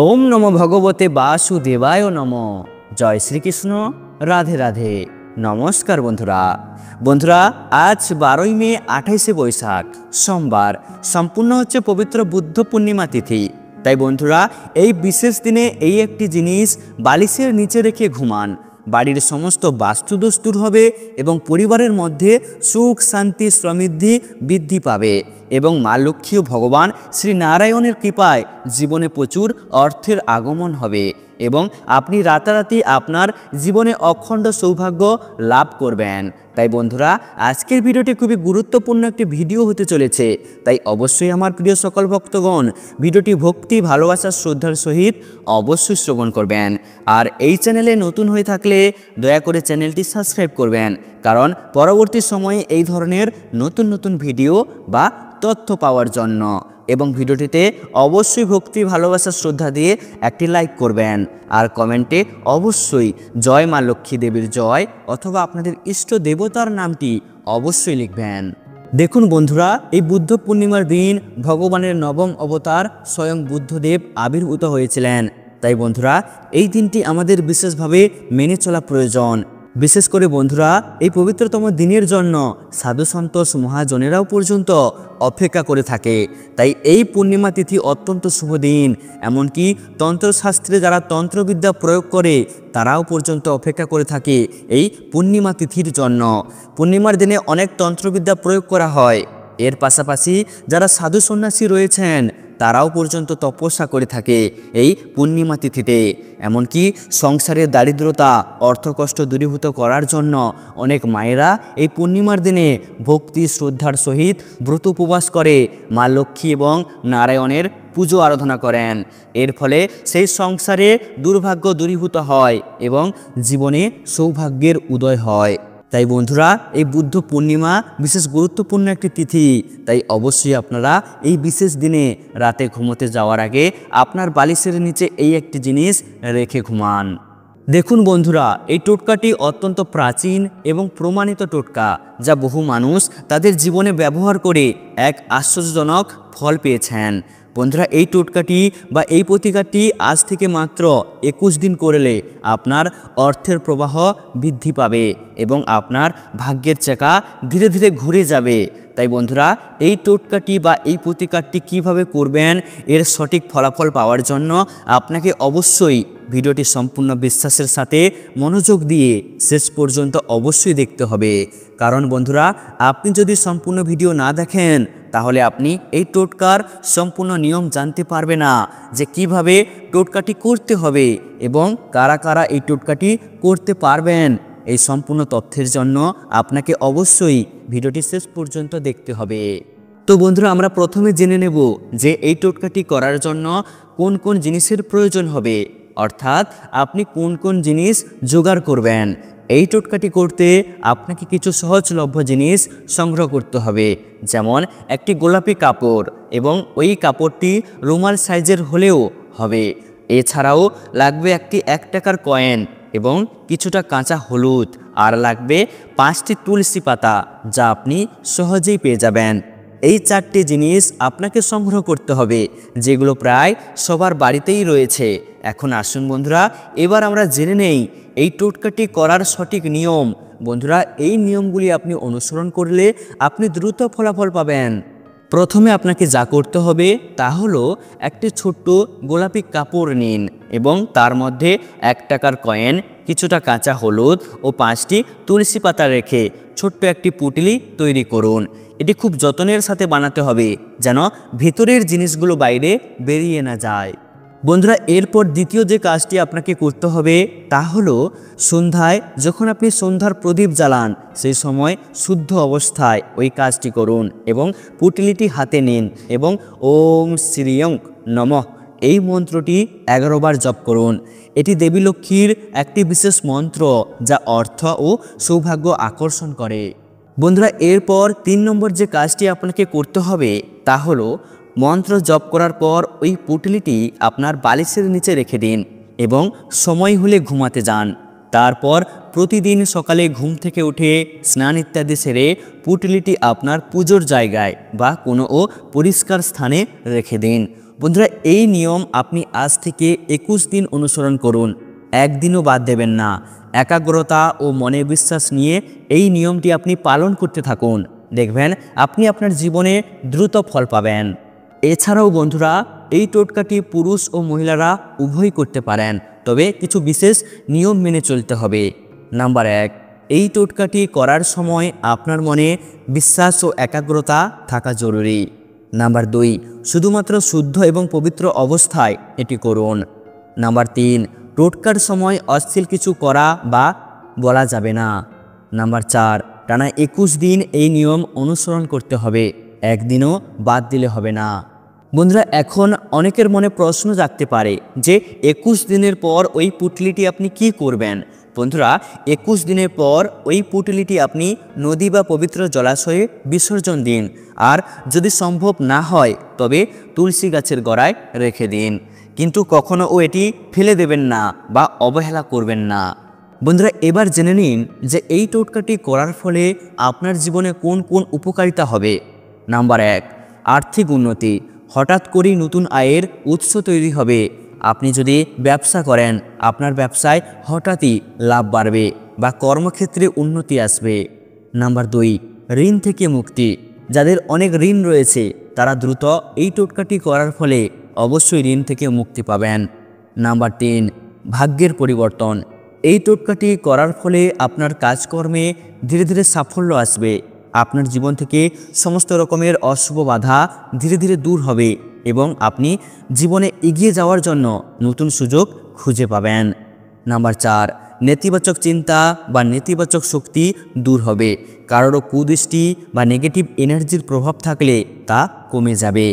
ওম নমো ভগবতে বাসুদেবায় নমঃ। জয় শ্রীকৃষ্ণ। রাধে রাধে। নমস্কার বন্ধুরা আজ 12ই মে 28শে বৈশাখ সোমবার সম্পূর্ণ হচ্ছে পবিত্র বুদ্ধ পূর্ণিমা তিথি। তাই বন্ধুরা এই বিশেষ দিনে এই একটি জিনিস বালিশের নিচে রেখে ঘুমান। বাড়ির সমস্ত বাস্তুদোষ দূর হবে এবং পরিবারের মধ্যে সুখ শান্তি সমৃদ্ধি বৃদ্ধি পাবে এবং মা লক্ষ্মী ও ভগবান শ্রী নারায়ণের কৃপায় জীবনে প্রচুর অর্থের আগমন হবে এবং আপনি রাতারাতি আপনার জীবনে অখণ্ড সৌভাগ্য লাভ করবেন। তাই বন্ধুরা আজকের ভিডিওটি খুবই গুরুত্বপূর্ণ একটি ভিডিও হতে চলেছে। তাই অবশ্যই আমার প্রিয় সকল ভক্তগণ ভিডিওটি ভক্তি ভালোবাসার শ্রদ্ধার সহিত অবশ্যই শ্রবণ করবেন। আর এই চ্যানেলে নতুন হয়ে থাকলে দয়া করে চ্যানেলটি সাবস্ক্রাইব করবেন, কারণ পরবর্তী সময়ে এই ধরনের নতুন নতুন ভিডিও বা তথ্য পাওয়ার জন্য। এবং ভিডিওটিতে অবশ্যই ভক্তি ভালোবাসা শ্রদ্ধা দিয়ে একটি লাইক করবেন আর কমেন্টে অবশ্যই জয় মা লক্ষ্মী দেবীর জয় অথবা আপনাদের ইষ্ট দেবতার নামটি অবশ্যই লিখবেন। দেখুন বন্ধুরা, এই বুদ্ধ পূর্ণিমার দিন ভগবানের নবম অবতার স্বয়ং বুদ্ধদেব আবির্ভূত হয়েছিলেন। তাই বন্ধুরা এই দিনটি আমাদের বিশেষভাবে মেনে চলা প্রয়োজন। বিশেষ করে বন্ধুরা এই পবিত্রতম দিনের জন্য সাধু সন্তোষ মহাজনেরাও পর্যন্ত অপেক্ষা করে থাকে। তাই এই পূর্ণিমা তিথি অত্যন্ত শুভ দিন। এমনকি তন্ত্রশাস্ত্রে যারা তন্ত্রবিদ্যা প্রয়োগ করে তারাও পর্যন্ত অপেক্ষা করে থাকে এই পূর্ণিমা তিথির জন্য। পূর্ণিমার দিনে অনেক তন্ত্রবিদ্যা প্রয়োগ করা হয়। এর পাশাপাশি যারা সাধু সন্ন্যাসী রয়েছেন তারাও পর্যন্ত তপস্যা করে থাকে এই পূর্ণিমা তিথিতে। এমনকি সংসারের দারিদ্রতা অর্থকষ্ট দূরীভূত করার জন্য অনেক মায়েরা এই পূর্ণিমার দিনে ভক্তি শ্রদ্ধার সহিত ব্রত উপবাস করে মা লক্ষ্মী এবং নারায়ণের পুজো আরাধনা করেন। এর ফলে সেই সংসারে দুর্ভাগ্য দূরীভূত হয় এবং জীবনে সৌভাগ্যের উদয় হয়। তাই বন্ধুরা এই বুদ্ধ পূর্ণিমা বিশেষ গুরুত্বপূর্ণ একটি তিথি। তাই অবশ্যই আপনারা এই বিশেষ দিনে রাতে ঘুমোতে যাওয়ার আগে আপনার বালিশের নিচে এই একটি জিনিস রেখে ঘুমান। দেখুন বন্ধুরা এই টোটকাটি অত্যন্ত প্রাচীন এবং প্রমাণিত টোটকা, যা বহু মানুষ তাদের জীবনে ব্যবহার করে এক আশ্চর্যজনক ফল পেয়েছেন। বন্ধুরা এই টোটকাটি বা এই প্রতিকারটি আজ থেকে মাত্র 21 দিন করলে আপনার অর্থের প্রবাহ বৃদ্ধি পাবে এবং আপনার ভাগ্যের চাকা ধীরে ধীরে ঘুরে যাবে। তাই বন্ধুরা এই টোটকাটি বা এই প্রতিকারটি কিভাবে করবেন এর সঠিক ফলাফল পাওয়ার জন্য আপনাকে অবশ্যই ভিডিওটি সম্পূর্ণ বিশ্বাসের সাথে মনোযোগ দিয়ে শেষ পর্যন্ত অবশ্যই দেখতে হবে। কারণ বন্ধুরা আপনি যদি সম্পূর্ণ ভিডিও না দেখেন তাহলে আপনি এই টোটকার সম্পূর্ণ নিয়ম জানতে পারবে না, যে কিভাবে টোটকাটি করতে হবে এবং কারা কারা এই টোটকাটি করতে পারবেন। এই সম্পূর্ণ তথ্যের জন্য আপনাকে অবশ্যই ভিডিওটি শেষ পর্যন্ত দেখতে হবে। তো বন্ধুরা আমরা প্রথমে জেনে নেব যে এই টোটকাটি করার জন্য কোন কোন জিনিসের প্রয়োজন হবে, অর্থাৎ আপনি কোন কোন জিনিস জোগাড় করবেন। এই টোটকাটি করতে আপনাকে কিছু সহজলভ্য জিনিস সংগ্রহ করতে হবে, যেমন একটি গোলাপি কাপড় এবং ওই কাপড়টি রুমাল সাইজের হলেও হবে। এছাড়াও লাগবে একটি 1 টাকার কয়েন এবং কিছুটা কাঁচা হলুদ, আর লাগবে 5টি তুলসী পাতা, যা আপনি সহজেই পেয়ে যাবেন। এই 4টি জিনিস আপনাকে সংগ্রহ করতে হবে, যেগুলো প্রায় সবার বাড়িতেই রয়েছে। এখন আসুন বন্ধুরা এবার আমরা জেনে নেই এই টোটকাটি করার সঠিক নিয়ম। বন্ধুরা এই নিয়মগুলি আপনি অনুসরণ করলে আপনি দ্রুত ফলাফল পাবেন। প্রথমে আপনাকে যা করতে হবে তা হলো একটি ছোট্ট গোলাপি কাপড় নিন এবং তার মধ্যে 1 টাকার কয়েন, কিছুটা কাঁচা হলুদ ও 5টি তুলসী পাতা রেখে ছোট্ট একটি পুঁটলি তৈরি করুন। এটি খুব যত্নের সাথে বানাতে হবে যেন ভিতরের জিনিসগুলো বাইরে বেরিয়ে না যায়। বন্ধুরা এরপর দ্বিতীয় যে কাজটি আপনাকে করতে হবে তা হলো সন্ধ্যায় যখন আপনি সন্ধ্যার প্রদীপ জ্বালান সেই সময় শুদ্ধ অবস্থায় ওই কাজটি করুন এবং পুঁটলিটি হাতে নিন এবং ওম শ্রীয়ং নমঃ এই মন্ত্রটি 11 বার জপ করুন। এটি দেবী লক্ষ্মীর একটি বিশেষ মন্ত্র, যা অর্থ ও সৌভাগ্য আকর্ষণ করে। বন্ধুরা এরপর 3 নম্বর যে কাজটি আপনাকে করতে হবে তা হলো মন্ত্র জপ করার পর ওই পুঁটলিটি আপনার বালিশের নিচে রেখে দিন এবং সময় হলে ঘুমাতে যান। তারপর প্রতিদিন সকালে ঘুম থেকে উঠে স্নান ইত্যাদি সেরে পুঁটলিটি আপনার পুজোর জায়গায় বা কোনো পরিষ্কার স্থানে রেখে দিন। বন্ধুরা, এই নিয়ম আপনি আজ থেকে 21 দিন অনুসরণ করুন, একদিনও বাদ দেবেন না। একাগ্রতা ও মনে বিশ্বাস নিয়ে এই নিয়মটি আপনি পালন করতে থাকুন, দেখবেন আপনি আপনার জীবনে দ্রুত ফল পাবেন। এছাড়াও বন্ধুরা, এই টোটকাটি পুরুষ ও মহিলারা উভয়ই করতে পারেন, তবে কিছু বিশেষ নিয়ম মেনে চলতে হবে। নাম্বার 1, এই টোটকাটি করার সময় আপনার মনে বিশ্বাস ও একাগ্রতা থাকা জরুরি। নাম্বার 2, শুধুমাত্র শুদ্ধ এবং পবিত্র অবস্থায় এটি করুন। নাম্বার 3, টোটকার সময় অশ্লীল কিছু করা বা বলা যাবে না। নাম্বার 4, টানা 21 দিন এই নিয়ম অনুসরণ করতে হবে, একদিনও বাদ দিলে হবে না। বন্ধুরা, এখন অনেকের মনে প্রশ্ন জাগতে পারে যে 21 দিনের পর ওই পুঁটলিটি আপনি কি করবেন। বন্ধুরা, 21 দিনের পর ওই পুঁটলিটি আপনি নদী বা পবিত্র জলাশয়ে বিসর্জন দিন, আর যদি সম্ভব না হয় তবে তুলসী গাছের গোড়ায় রেখে দিন, কিন্তু কখনো এটি ফেলে দেবেন না বা অবহেলা করবেন না। বন্ধুরা, এবার জেনে নিন যে এই টোটকাটি করার ফলে আপনার জীবনে কোন কোন উপকারিতা হবে। নাম্বার 1, আর্থিক উন্নতি। হঠাৎ করেই নতুন আয়ের উৎস তৈরি হবে। আপনি যদি ব্যবসা করেন, আপনার ব্যবসায় হঠাৎই লাভ বাড়বে বা কর্মক্ষেত্রে উন্নতি আসবে। নাম্বার 2, ঋণ থেকে মুক্তি। যাদের অনেক ঋণ রয়েছে তারা দ্রুত এই টোটকাটি করার ফলে অবশ্যই ঋণ থেকে মুক্তি পাবেন। নাম্বার 3, ভাগ্যের পরিবর্তন। এই টোটকাটি করার ফলে আপনার কাজকর্মে ধীরে ধীরে সাফল্য আসবে। আপনার জীবন থেকে সমস্ত রকমের অশুভ বাধা ধীরে ধীরে দূর হবে এবং আপনি জীবনে এগিয়ে যাওয়ার জন্য নতুন সুযোগ খুঁজে পাবেন। নাম্বার 4, নেতিবাচক চিন্তা বা নেতিবাচক শক্তি দূর হবে। কারোর কুদৃষ্টি বা নেগেটিভ এনার্জির প্রভাব থাকলে তা কমে যাবে।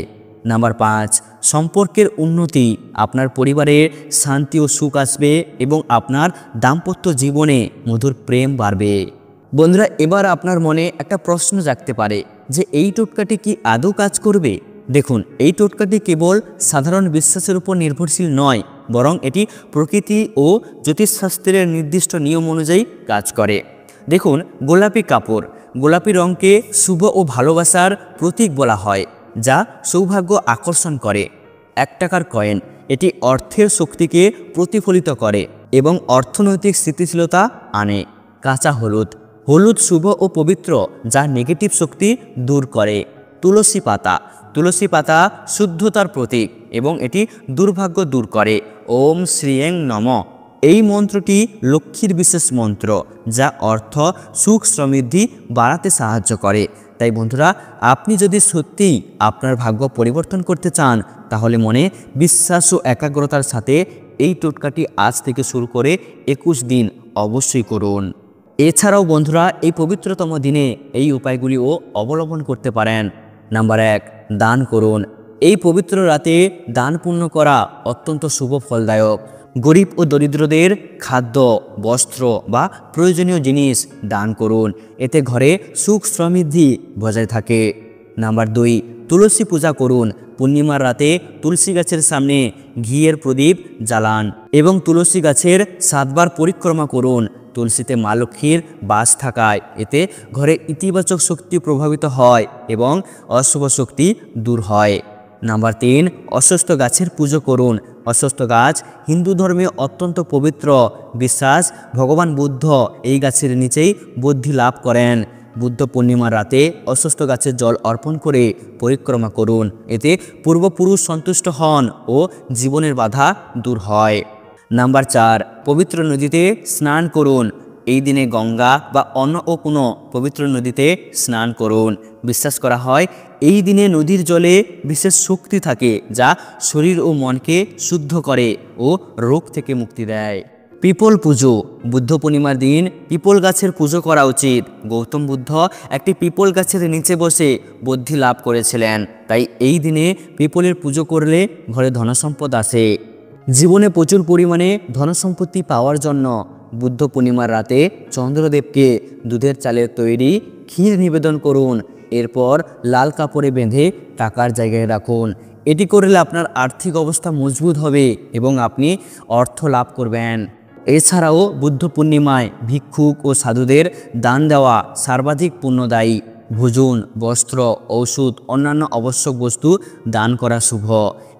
নাম্বার 5, সম্পর্কের উন্নতি। আপনার পরিবারের শান্তি ও সুখ আসবে এবং আপনার দাম্পত্য জীবনে মধুর প্রেম বাড়বে। বন্ধুরা, এবার আপনার মনে একটা প্রশ্ন জাগতে পারে যে এই টোটকাটি কি আদৌ কাজ করবে। দেখুন, এই টোটকাটি কেবল সাধারণ বিশ্বাসের উপর নির্ভরশীল নয়, বরং এটি প্রকৃতি ও জ্যোতিষশাস্ত্রের নির্দিষ্ট নিয়ম অনুযায়ী কাজ করে। দেখুন, গোলাপি কাপড়, গোলাপি রঙকে শুভ ও ভালোবাসার প্রতীক বলা হয়, যা সৌভাগ্য আকর্ষণ করে। 1 টাকার কয়েন, এটি অর্থের শক্তিকে প্রতিফলিত করে এবং অর্থনৈতিক স্থিতিশীলতা আনে। কাঁচা হলুদ, হলুদ শুভ ও পবিত্র, যা নেগেটিভ শক্তি দূর করে। তুলসী পাতা, তুলসী পাতা শুদ্ধতার প্রতীক এবং এটি দুর্ভাগ্য দূর করে। ওম শ্রীং নমঃ, এই মন্ত্রটি লক্ষ্মীর বিশেষ মন্ত্র, যা অর্থ, সুখ, সমৃদ্ধি বাড়াতে সাহায্য করে। তাই বন্ধুরা, আপনি যদি সত্যিই আপনার ভাগ্য পরিবর্তন করতে চান তাহলে মনে বিশ্বাস ও একাগ্রতার সাথে এই টোটকাটি আজ থেকে শুরু করে 21 দিন অবশ্যই করুন। এছাড়াও বন্ধুরা, এই পবিত্রতম দিনে এই উপায়গুলিও অবলম্বন করতে পারেন। নাম্বার 1, দান করুন। এই পবিত্র রাতে দান পুণ্য করা অত্যন্ত শুভ ফলদায়ক। গরিব ও দরিদ্রদের খাদ্য, বস্ত্র বা প্রয়োজনীয় জিনিস দান করুন, এতে ঘরে সুখ সমৃদ্ধি বজায় থাকে। নাম্বার 2, তুলসী পূজা করুন। পূর্ণিমার রাতে তুলসী গাছের সামনে ঘিয়ের প্রদীপ জ্বালান এবং তুলসী গাছের 7 বার পরিক্রমা করুন। তুলসীতে মা লক্ষ্মীর বাস থাকায় এতে ঘরে ইতিবাচক শক্তি প্রভাবিত হয় এবং অশুভ শক্তি দূর হয়। নাম্বার 3, অশ্বত্থ গাছের পুজো করুন। অশ্বত্থ গাছ হিন্দু ধর্মে অত্যন্ত পবিত্র। বিশ্বাস, ভগবান বুদ্ধ এই গাছের নিচেই বুদ্ধি লাভ করেন। বুদ্ধ পূর্ণিমার রাতে অশ্বত্থ গাছের জল অর্পণ করে পরিক্রমা করুন, এতে পূর্বপুরুষ সন্তুষ্ট হন ও জীবনের বাধা দূর হয়। নাম্বার 4, পবিত্র নদীতে স্নান করুন। এই দিনে গঙ্গা বা অন্য কোনো পবিত্র নদীতে স্নান করুন। বিশ্বাস করা হয় এই দিনে নদীর জলে বিশেষ শক্তি থাকে, যা শরীর ও মনকে শুদ্ধ করে ও রোগ থেকে মুক্তি দেয়। পিপল পুজো, বুদ্ধ পূর্ণিমার দিন পিপল গাছের পুজো করা উচিত। গৌতম বুদ্ধ একটি পিপল গাছের নিচে বসে বুদ্ধি লাভ করেছিলেন, তাই এই দিনে পিপলের পুজো করলে ঘরে ধনসম্পদ আসে। জীবনে প্রচুর পরিমাণে ধনসম্পত্তি পাওয়ার জন্য বুদ্ধ পূর্ণিমার রাতে চন্দ্রদেবকে দুধের চালের তৈরি ক্ষীর নিবেদন করুন। এরপর লাল কাপড়ে বেঁধে টাকার জায়গায় রাখুন। এটি করলে আপনার আর্থিক অবস্থা মজবুত হবে এবং আপনি অর্থ লাভ করবেন। এছাড়াও বুদ্ধ পূর্ণিমায় ভিক্ষুক ও সাধুদের দান দেওয়া সর্বাধিক পুণ্যদায়ী। ভোজন, বস্ত্র, ঔষধ, অন্যান্য আবশ্যক বস্তু দান করা শুভ।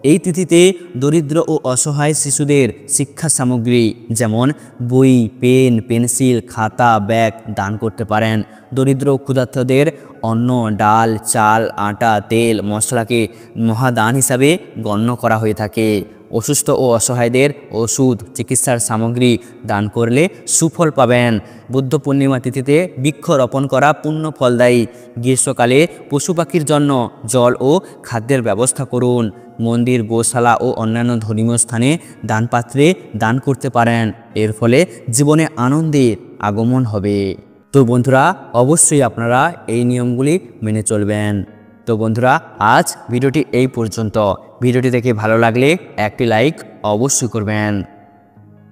এই তিথিতে দরিদ্র ও অসহায় শিশুদের শিক্ষা সামগ্রী যেমন বই, পেন, পেন্সিল, খাতা, ব্যাগ দান করতে পারেন। দরিদ্র ও ক্ষুধার্তদের অন্ন, ডাল, চাল, আটা, তেল, মশলাকে মহাদান হিসাবে গণ্য করা হয়ে থাকে। অসুস্থ ও অসহায়দের ওষুধ, চিকিৎসার সামগ্রী দান করলে সুফল পাবেন। বুদ্ধ পূর্ণিমা তিথিতে বৃক্ষরোপণ করা পুণ্য ফলদায়ী। গ্রীষ্মকালে পশু পাখির জন্য জল ও খাদ্যের ব্যবস্থা করুন। মন্দির, গোশালা ও অন্যান্য ধর্মীয় স্থানে দানপাত্রে দান করতে পারেন। এর ফলে জীবনে আনন্দের আগমন হবে। তো বন্ধুরা, অবশ্যই আপনারা এই নিয়মগুলি মেনে চলবেন। তো বন্ধুরা, আজ ভিডিওটি এই পর্যন্ত। ভিডিওটি দেখে ভালো লাগলে একটি লাইক অবশ্যই করবেন।